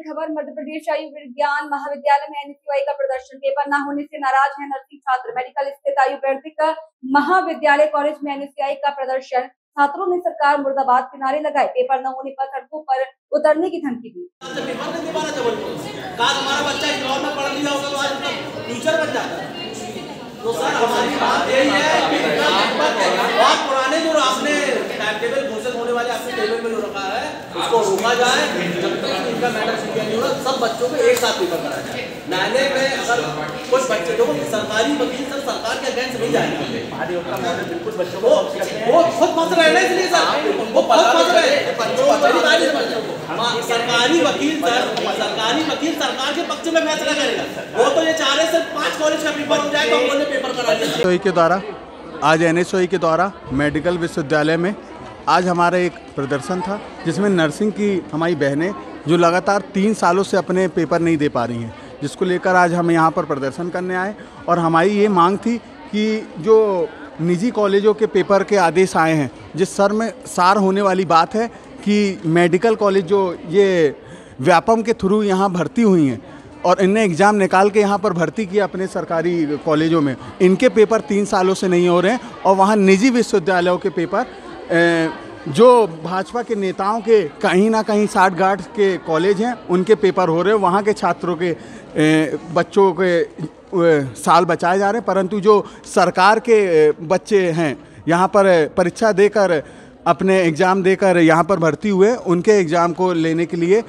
खबर मध्य प्रदेश आयुर्विज्ञान महाविद्यालय में एनएसयूआई का प्रदर्शन। पेपर न होने से नाराज है नर्सिंग छात्र। मेडिकल स्थित आयुर्वेदिक महाविद्यालय कॉलेज में एनएसयूआई का प्रदर्शन। छात्रों ने सरकार मुर्दाबाद के नारे लगाए। पेपर न होने पर सड़कों पर उतरने की धमकी दी। तो सर हमारी बात यही है कि बहुत पुराने जो आपने टाइम टेबल घोषित होने वाले आपने टेबल में जो रखा है उसको रोका जाए। जब तक इनका मैटर क्लियर नहीं होगा सब बच्चों को एक साथ पेपर कराया जाए। न्यायालय में अगर कुछ बच्चे जो सरकारी वकील सर सरकार के अगेंस्ट नहीं जाएगा। बिल्कुल बच्चों को वो खुद फंस रहे हैं इसलिए सर वो खुद फंस रहे हैं। सरकारी वकील सरकार के पक्ष में फैसला करेगा। वो तो ये चाह रहे सिर्फ 5 कॉलेज का पेपर हो जाए तो हम बोले पेपर करा दिया। एनएसयूआई के द्वारा आज एनएसयूआई के द्वारा मेडिकल विश्वविद्यालय में आज हमारा एक प्रदर्शन था जिसमें नर्सिंग की हमारी बहनें जो लगातार 3 सालों से अपने पेपर नहीं दे पा रही हैं, जिसको लेकर आज हम यहाँ पर प्रदर्शन करने आए। और हमारी ये मांग थी कि जो निजी कॉलेजों के पेपर के आदेश आए हैं, जिस सर में सार होने वाली बात है कि मेडिकल कॉलेज जो ये व्यापम के थ्रू यहाँ भर्ती हुई हैं और इनने एग्ज़ाम निकाल के यहाँ पर भर्ती किया अपने सरकारी कॉलेजों में, इनके पेपर 3 सालों से नहीं हो रहे हैं। और वहाँ निजी विश्वविद्यालयों के पेपर जो भाजपा के नेताओं के कहीं ना कहीं 60 गार्ड के कॉलेज हैं उनके पेपर हो रहे हैं। वहाँ के छात्रों के बच्चों के साल बचाए जा रहे हैं, परंतु जो सरकार के बच्चे हैं यहाँ पर परीक्षा देकर अपने एग्ज़ाम देकर यहाँ पर भर्ती हुए, उनके एग्ज़ाम को लेने के लिए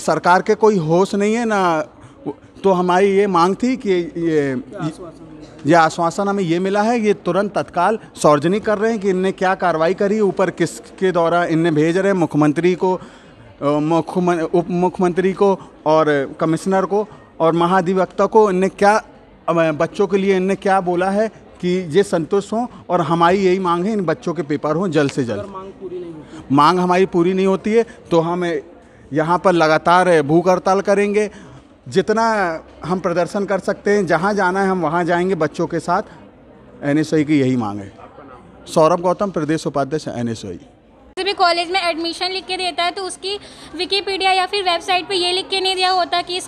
सरकार के कोई होश नहीं है ना। तो हमारी ये मांग थी कि ये आश्वासन हमें ये मिला है, ये तुरंत तत्काल सार्वजनिक कर रहे हैं कि इनने क्या कार्रवाई करी, ऊपर किसके द्वारा इनने भेज रहे हैं, मुख्यमंत्री को, उप मुख्यमंत्री को और कमिश्नर को और महाधिवक्ता को, इनने क्या बच्चों के लिए इनने क्या बोला है कि ये संतुष्ट हों। और हमारी यही मांग है इन बच्चों के पेपर हों जल्द से जल्द। मांग हमारी पूरी नहीं होती है तो हम यहाँ पर लगातार भूख हड़ताल करेंगे। जितना हम प्रदर्शन कर सकते हैं, जहाँ जाना है हम वहाँ जाएंगे बच्चों के साथ। एनएसयूआई की यही मांग है। सौरभ गौतम, प्रदेश उपाध्यक्ष एनएसयूआई। किसी भी कॉलेज में एडमिशन लिख के देता है तो उसकी विकिपीडिया या फिर वेबसाइट पे ये लिख के नहीं दिया होता कि इस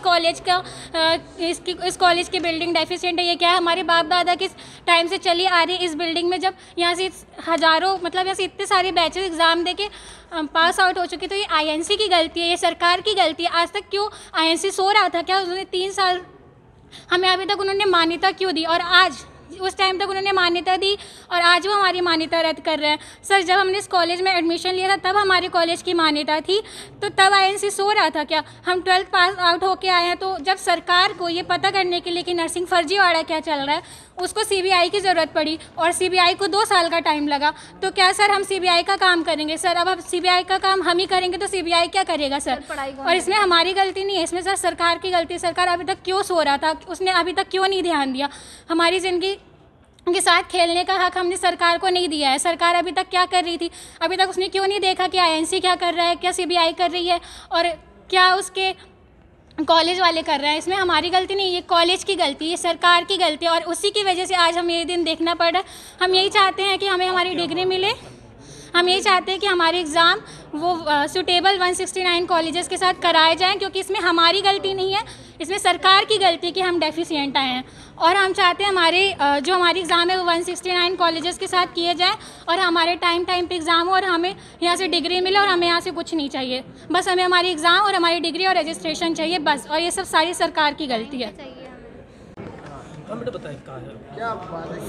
कॉलेज की बिल्डिंग डेफिशिएंट है। ये क्या है, हमारे बाप दादा किस टाइम से चली आ रही है इस बिल्डिंग में, जब यहाँ से हज़ारों यहाँ से इतने सारे बैचेस एग्ज़ाम दे के पास आउट हो चुके। तो ये आईएनसी की गलती है, ये सरकार की गलती है। आज तक क्यों आईएनसी सो रहा था? क्या उन्होंने 3 साल हमें अभी तक उन्होंने मान्यता क्यों दी? और आज उस टाइम तक उन्होंने मान्यता दी और आज वो हमारी मान्यता रद्द कर रहे हैं। सर, जब हमने इस कॉलेज में एडमिशन लिया था तब हमारे कॉलेज की मान्यता थी, तो तब आईएनसी सो रहा था क्या? हम 12th पास आउट होके आए हैं। तो जब सरकार को ये पता करने के लिए कि नर्सिंग फर्जीवाड़ा क्या चल रहा है, उसको सीबीआई की ज़रूरत पड़ी और सीबीआई को 2 साल का टाइम लगा। तो क्या सर हम सीबीआई का काम करेंगे? सर, अब सीबीआई का काम हम ही करेंगे तो सीबीआई क्या करेगा सर? और इसमें हमारी गलती नहीं है, इसमें सर सरकार की गलती है। सरकार अभी तक क्यों सो रहा था? उसने अभी तक क्यों नहीं ध्यान दिया? हमारी ज़िंदगी के साथ खेलने का हक हमने सरकार को नहीं दिया है। सरकार अभी तक क्या कर रही थी? अभी तक उसने क्यों नहीं देखा कि आईएनसी क्या कर रहा है, क्या सीबीआई कर रही है और क्या उसके कॉलेज वाले कर रहे हैं? इसमें हमारी गलती नहीं, ये कॉलेज की गलती है, सरकार की गलती है। और उसी की वजह से आज हमें ये दिन देखना पड़ रहा है। हम यही चाहते हैं कि हमें हमारी डिग्री मिले। हम यही चाहते हैं कि हमारे एग्ज़ाम वो सूटेबल 169 कॉलेजेस के साथ कराए जाएं, क्योंकि इसमें हमारी गलती नहीं है, इसमें सरकार की गलती कि हम डेफिशिएंट आए हैं। और हम चाहते हैं हमारे हमारी एग्ज़ाम है वो 169 कॉलेजेस के साथ किए जाएं और हमारे टाइम पे एग्ज़ाम हो और हमें यहाँ से डिग्री मिले और हमें यहाँ से कुछ नहीं चाहिए। बस हमें हमारी एग्ज़ाम और हमारी डिग्री और रजिस्ट्रेशन चाहिए बस। और ये सब सारी सरकार की गलती है।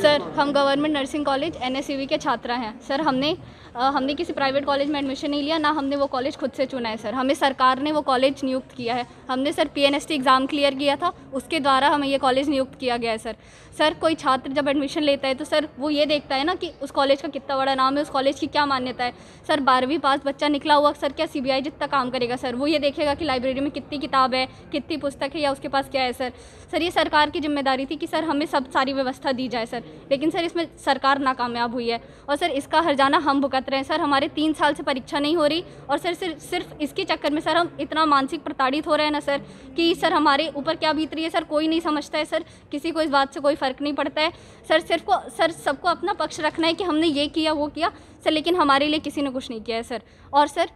सर, हम गवर्नमेंट नर्सिंग कॉलेज एनएसयूआई के छात्रा हैं। सर, हमने किसी प्राइवेट कॉलेज में एडमिशन नहीं लिया, ना हमने वो कॉलेज खुद से चुना है। सर, हमें सरकार ने वो कॉलेज नियुक्त किया है। हमने सर पीएनएसटी एग्ज़ाम क्लियर किया था, उसके द्वारा हमें ये कॉलेज नियुक्त किया गया है। सर, कोई छात्र जब एडमिशन लेता है तो सर वो ये देखता है ना कि उस कॉलेज का कितना बड़ा नाम है, उस कॉलेज की क्या मान्यता है। सर, 12वीं पास बच्चा निकला हुआ, सर क्या सीबीआई जितना काम करेगा? सर, वो ये देखेगा कि लाइब्रेरी में कितनी किताब है, कितनी पुस्तक है या उसके पास क्या है। सर, ये सरकार की जिम्मेदारी थी कि सर हमें सारी व्यवस्था दी जाए सर, लेकिन सर इसमें सरकार नाकामयाब हुई है और सर इसका हर्जाना हम भुगत रहे हैं। सर, हमारे 3 साल से परीक्षा नहीं हो रही और सर सिर्फ इसके चक्कर में सर हम इतना मानसिक प्रताड़ित हो रहे हैं ना सर कि सर हमारे ऊपर क्या बीत रही है सर कोई नहीं समझता है। सर, किसी को इस बात से कोई फ़र्क नहीं पड़ता है। सर सबको अपना पक्ष रखना है कि हमने ये किया वो किया सर, लेकिन हमारे लिए किसी ने कुछ नहीं किया है सर। और सर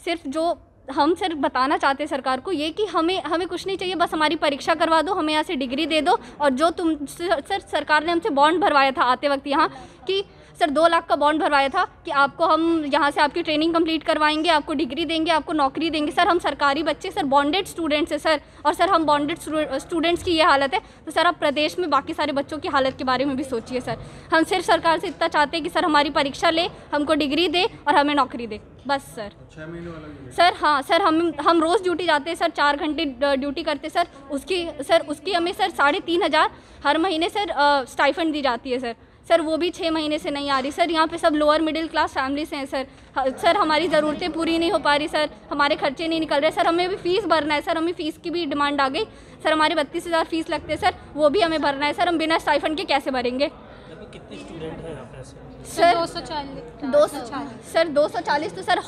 सिर्फ जो हम सर बताना चाहते हैं सरकार को ये कि हमें कुछ नहीं चाहिए, बस हमारी परीक्षा करवा दो, हमें यहाँ से डिग्री दे दो। और जो तुम सर सरकार ने हमसे बॉन्ड भरवाया था आते वक्त यहाँ कि सर 2 लाख का बॉन्ड भरवाया था कि आपको हम यहाँ से आपकी ट्रेनिंग कंप्लीट करवाएंगे, आपको डिग्री देंगे, आपको नौकरी देंगे। सर हम सरकारी बच्चे सर बॉन्डेड स्टूडेंट्स हैं सर, और सर हम बॉन्डेड स्टूडेंट्स की ये हालत है, तो सर आप प्रदेश में बाकी सारे बच्चों की हालत के बारे में भी सोचिए सर। हम सिर्फ सरकार से इतना चाहते हैं कि सर हमारी परीक्षा ले, हमको डिग्री दे और हमें नौकरी दे, बस सर। 6 महीने वाला सर हाँ सर, हम रोज़ ड्यूटी जाते हैं सर, 4 घंटे ड्यूटी करते सर, उसकी हमें सर 3,500 हर महीने सर स्टाइफंड दी जाती है सर वो भी 6 महीने से नहीं आ रही सर। यहाँ पे सब लोअर मिडिल क्लास फैमिली से हैं सर हमारी ज़रूरतें पूरी नहीं हो पा रही सर, हमारे खर्चे नहीं निकल रहे सर, हमें भी फ़ीस भरना है सर, हमें फ़ीस की भी डिमांड आ गई सर, हमारे 32,000 फ़ीस लगते हैं सर, वो भी हमें भरना है सर, हम बिना स्टाइफंड के कैसे भरेंगे? कितने स्टूडेंट हैं यहाँ पे? सर 240 240 तो सर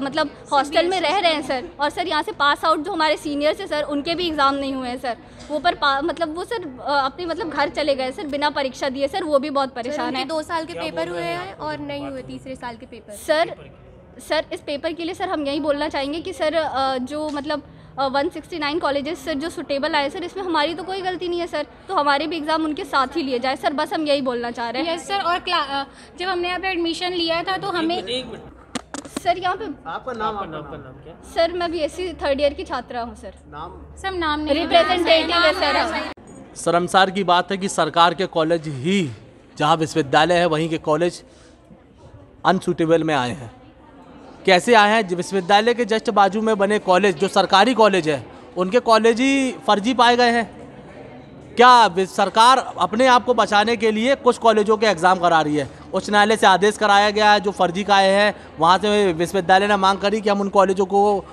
मतलब हॉस्टल में रह रहे हैं सर, और सर यहाँ से पास आउट जो हमारे सीनियर्स हैं सर उनके भी एग्ज़ाम नहीं हुए हैं सर, वो मतलब वो सर अपने मतलब घर चले गए सर बिना परीक्षा दिए सर, वो भी बहुत परेशान है। 2 साल के पेपर हुए हैं और नहीं हुए तीसरे साल के पेपर। सर इस पेपर के लिए सर हम यही बोलना चाहेंगे कि सर जो मतलब 169 कॉलेजेस सर जो सुटेबल आए सर, इसमें हमारी तो कोई गलती नहीं है सर, तो हमारे भी एग्ज़ाम उनके साथ ही लिए जाए सर, बस हम यही बोलना चाह रहे हैं। यस सर, और जब हमने यहाँ पे एडमिशन लिया था तो हमें सर यहाँ पे आपका नाम क्या? सर मैं BSc 3rd ईयर की छात्रा हूँ सर। सब नाम नहीं रिप्रेजेंटेटिव है सर। शर्मसार की बात है कि सरकार के कॉलेज ही जहाँ विश्वविद्यालय है वहीं के कॉलेज अनसूटेबल में आए हैं। कैसे आए हैं? विश्वविद्यालय के जस्ट बाजू में बने कॉलेज जो सरकारी कॉलेज है उनके कॉलेज ही फर्जी पाए गए हैं। क्या सरकार अपने आप को बचाने के लिए कुछ कॉलेजों के एग्ज़ाम करा रही है? उच्च न्यायालय से आदेश कराया गया है, जो फर्जी का हैं वहाँ से विश्वविद्यालय ने मांग करी कि हम उन कॉलेजों को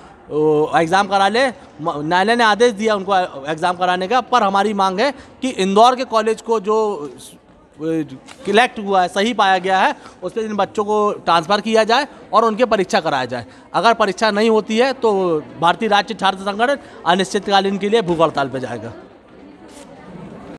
एग्ज़ाम करा ले, न्यायालय ने आदेश दिया उनको एग्ज़ाम कराने का। पर हमारी मांग है कि इंदौर के कॉलेज को जो सिलेक्ट हुआ है, सही पाया गया है, उस पर इन बच्चों को ट्रांसफ़र किया जाए और उनके परीक्षा कराया जाए। अगर परीक्षा नहीं होती है तो भारतीय राज्य छात्र संगठन अनिश्चितकालीन के लिए भूख हड़ताल पर जाएगा।